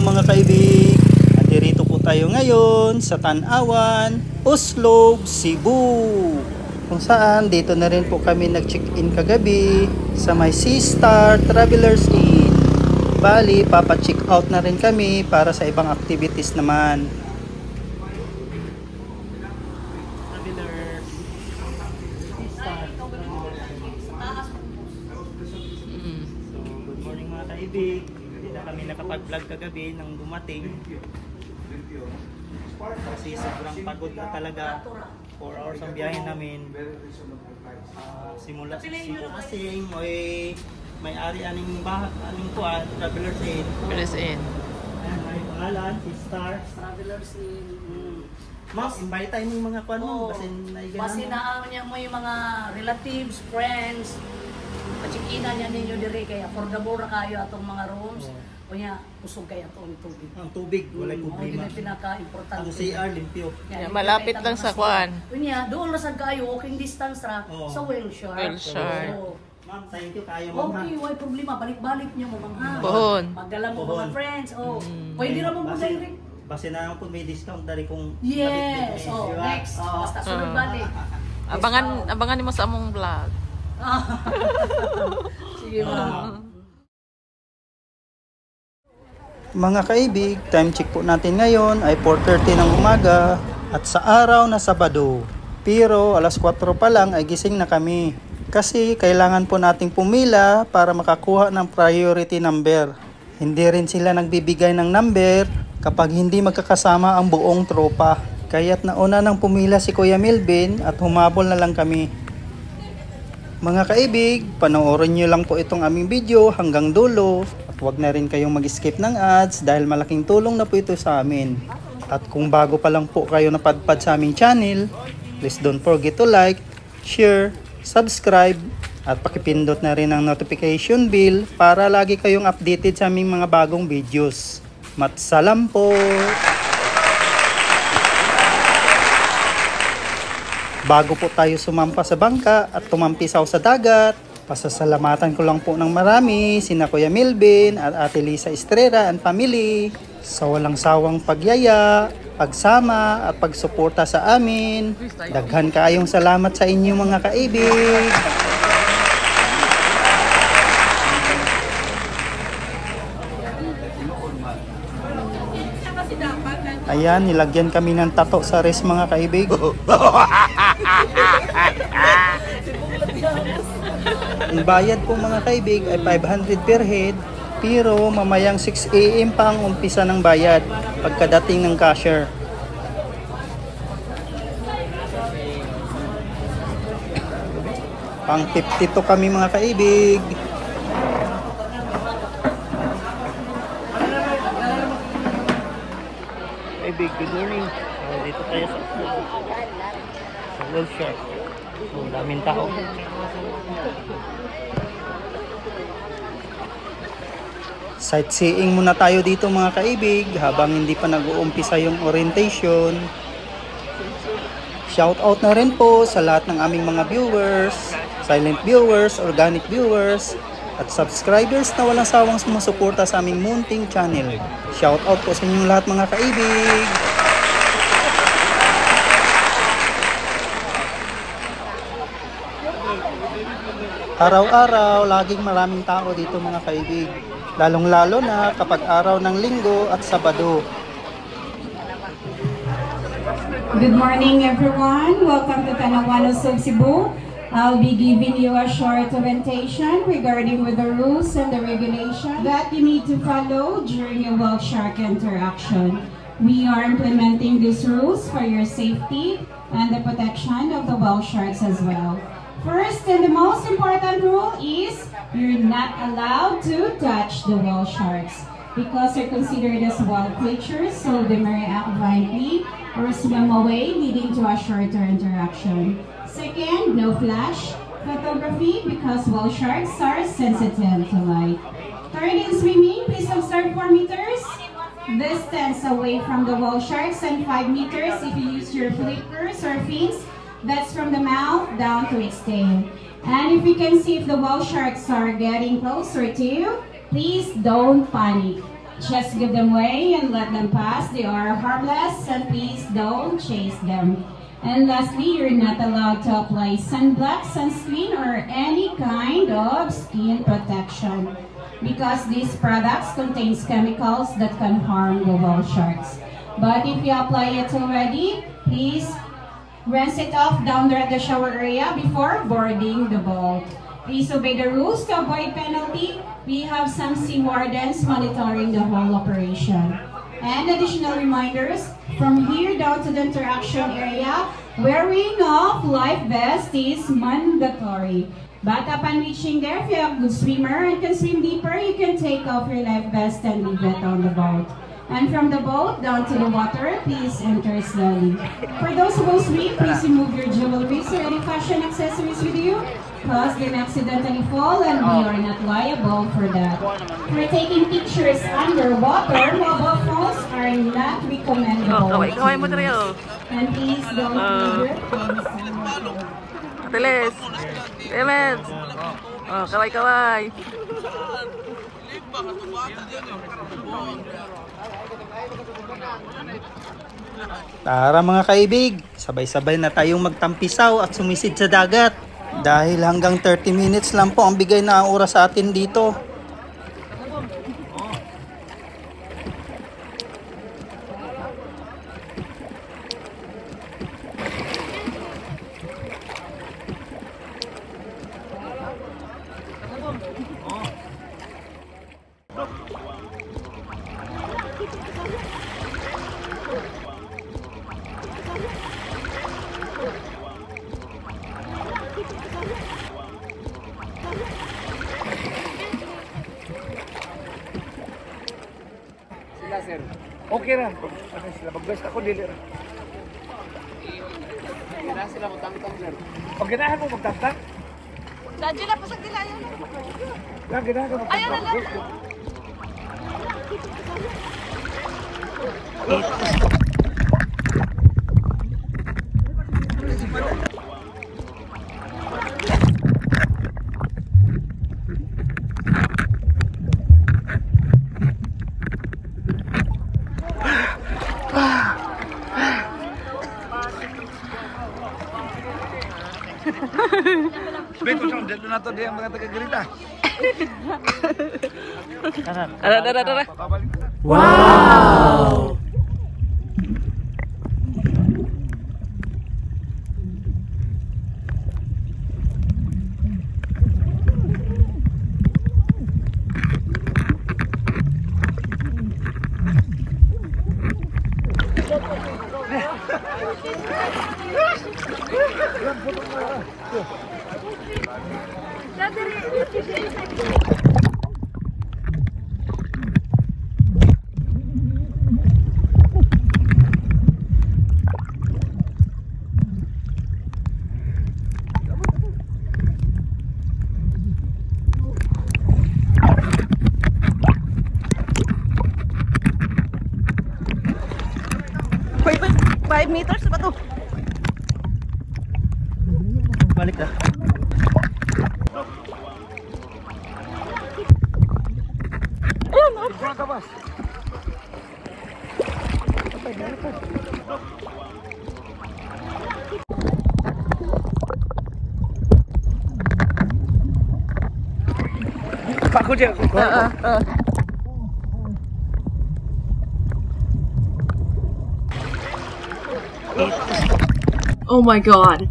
araw mga kaibig. At dirito po tayo ngayon sa Tanawan, Oslob, Cebu. Kung saan dito na rin po kami nag-check-in kagabi sa may Seastar Travelers Inn. Bali, papa-check out na rin kami para sa ibang activities naman. Kaibig, hindi na kami nakapag-vlog kagabi nang dumating kasi sobrang pagod na talaga. 4 hours ang biyahe namin. Simula kasi may-ari aning kuan, Travelers Inn. Travelers Inn. Ayan, may pangalan, Seastar Travelers Inn. Mas, invite tayo ng mga kuan mo. Kasi naaman niya mo yung mga relatives, friends. Pachikinan niya ninyo dire kaya affordable ra kayo atong mga rooms. O niya, usog kayo atong tubig. Ang tubig, walay problema. Ang pinaka-importante. Ang CR, limpyo. Malapit lang sa kuan. Unya, doon lang sa kayo, walking distance ra sa Wellshore. Wellshore. Ma'am, thank you kayo, ma'am. Okay, why problema. Balik-balik niyo mo, ma'am. Bohon. Magdala mo mga friends. Pwede ra mo direct. Base na lang po may discount dari kung yes. Next. Basta sunod balik. Abangan mo sa among vlog. Sige, ma'am. Mga kaibig, time check po natin ngayon ay 4:30 ng umaga at sa araw na Sabado. Pero alas 4 pa lang ay gising na kami kasi kailangan po nating pumila para makakuha ng priority number. Hindi rin sila nagbibigay ng number kapag hindi magkakasama ang buong tropa. Kaya't nauna nang pumila si Kuya Melvin at humabol na lang kami. Mga kaibig, panoorin nyo lang po itong aming video hanggang dulo at huwag na rin kayong mag-skip ng ads dahil malaking tulong na po ito sa amin. At kung bago pa lang po kayo napadpad sa aming channel, please don't forget to like, share, subscribe at pakipindot na rin ang notification bell para lagi kayong updated sa aming mga bagong videos. Matsalam po! Bago po tayo sumampa sa bangka at tumampisaw sa dagat, pasasalamatan ko lang po ng marami sina Kuya Melvin at Ate Lisa Estrella and family sa walang sawang pagyaya, pagsama at pagsuporta sa amin. Daghan kaayong salamat sa inyo mga kaibig. Ayan, nilagyan kami ng tato sa res mga kaibig. Ang bayad po mga kaibig ay 500 per head, pero mamayang 6 AM pa ang umpisa ng bayad pagkadating ng cashier. Pang 52 kami mga kaibig. Good morning. Dito tayo sa Wellshore. Daming tao. Sightseeing muna tayo dito mga kaibig habang hindi pa nag-uumpisa yung orientation. Shout out na rin po sa lahat ng aming mga viewers, silent viewers, organic viewers, at subscribers na walang sawang sumusuporta sa aming munting channel. Shout out po sa inyong lahat mga kaibig. Araw-araw, laging maraming tao dito mga kaibig. Lalong-lalo na kapag araw ng Linggo at Sabado. Good morning everyone. Welcome to Tanawan, Oslob, Cebu. I'll be giving you a short orientation regarding with the rules and the regulations that you need to follow during your whale shark interaction. We are implementing these rules for your safety and the protection of the whale sharks as well. First and the most important rule is you're not allowed to touch the whale sharks because they're considered as wild creatures, so they may react violently or swim away, leading to a shorter interaction. Second, no flash photography because whale sharks are sensitive to light. Third, in swimming, please observe 4 meters distance away from the whale sharks and 5 meters if you use your flippers or fins. That's from the mouth down to its tail. And if you can see if the whale sharks are getting closer to you, please don't panic. Just give them way and let them pass. They are harmless, and please don't chase them. And lastly, you're not allowed to apply sunblock, sunscreen, or any kind of skin protection because these products contains chemicals that can harm the whale sharks. But if you apply it already, please rinse it off down there at the shower area before boarding the boat. Please obey the rules to avoid penalty. We have some sea wardens monitoring the whole operation. And additional reminders, from here down to the interaction area, wearing of life vest is mandatory. But upon reaching there, if you have a good swimmer and can swim deeper, you can take off your life vest and leave it on the boat. And from the boat down to the water, please enter slowly. For those who will swim, please remove your jewelry or any fashion accessories with you, because they may accidentally fall and we are not liable for that. For taking pictures underwater, mobile phones are not recommendable. Kaway mo tayo. And please don't leave your phones underwater. Ateles. Clemens. Oh, kaway. Tara mga kaibig, sabay-sabay na tayong magtampisaw at sumisid sa dagat. Dahil hanggang 30 minutes lang po ang bigay na oras sa atin dito. Sir. Okay ra. Ano sila mag-best ako dili ra. Gina sila magtangtang sir. Pag ginahan mo magtangtang? Dadyo na pasag nila yun. Lang ginahan mo magtangtang. Beto sa dito na to diyan mga taga-grita. Tara. Wow! Wait, 5 meters ba to? Balik na. Front of us. Pak ko diyan. Oh my god.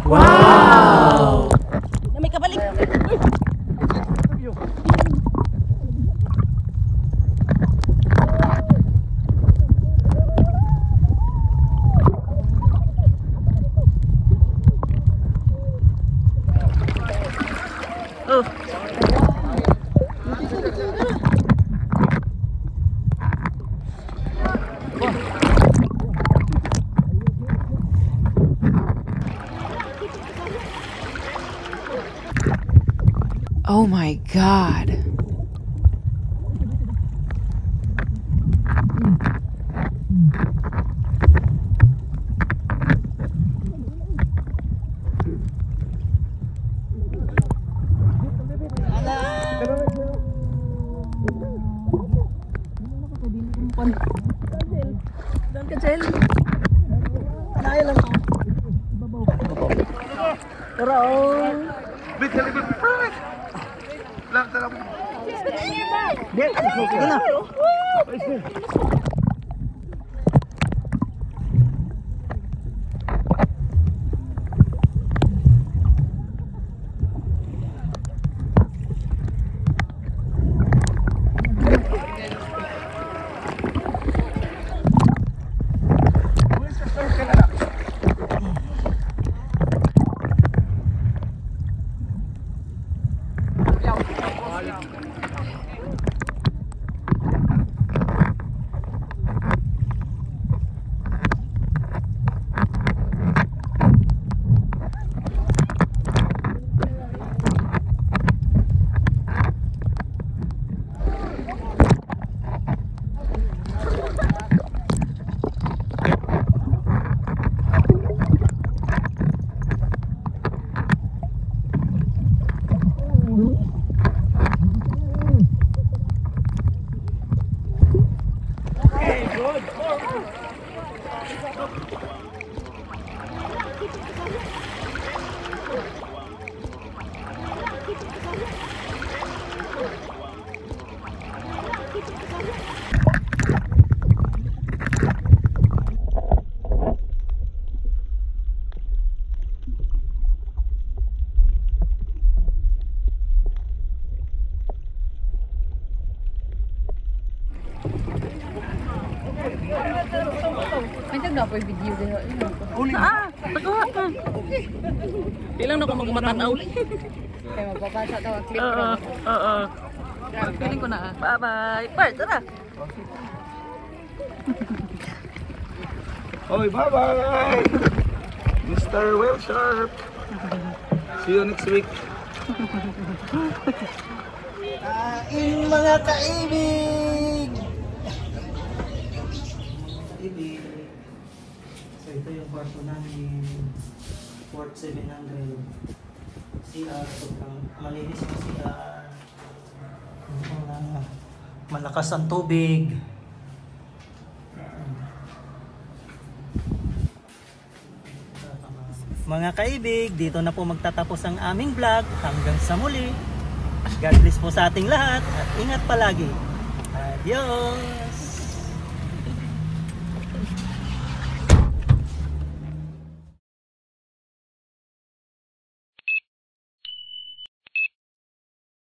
Wow! May kabalik. Oh. Oh my God. Dan kecil. Naya lang to. Tara oh. Bit, bit. Lang, tara. Sige na. May tagdapoy video dito. Taguha ka. Ilang na ko magmatanaw. Kaya magpapasa ito ang clip. Oo. Piling ko na Bye-bye. Bye, tara. Oy, bye-bye! Mr. Well Sharp! See you next week. Kain mga kaibig! Kaibig. So ito yung kwarto namin. Fort 700. CR. Sobrang malinis yung CR. Malakas ang tubig. Mga kaibig, dito na po magtatapos ang aming vlog. Hanggang sa muli. God bless po sa ating lahat at ingat palagi. Adios!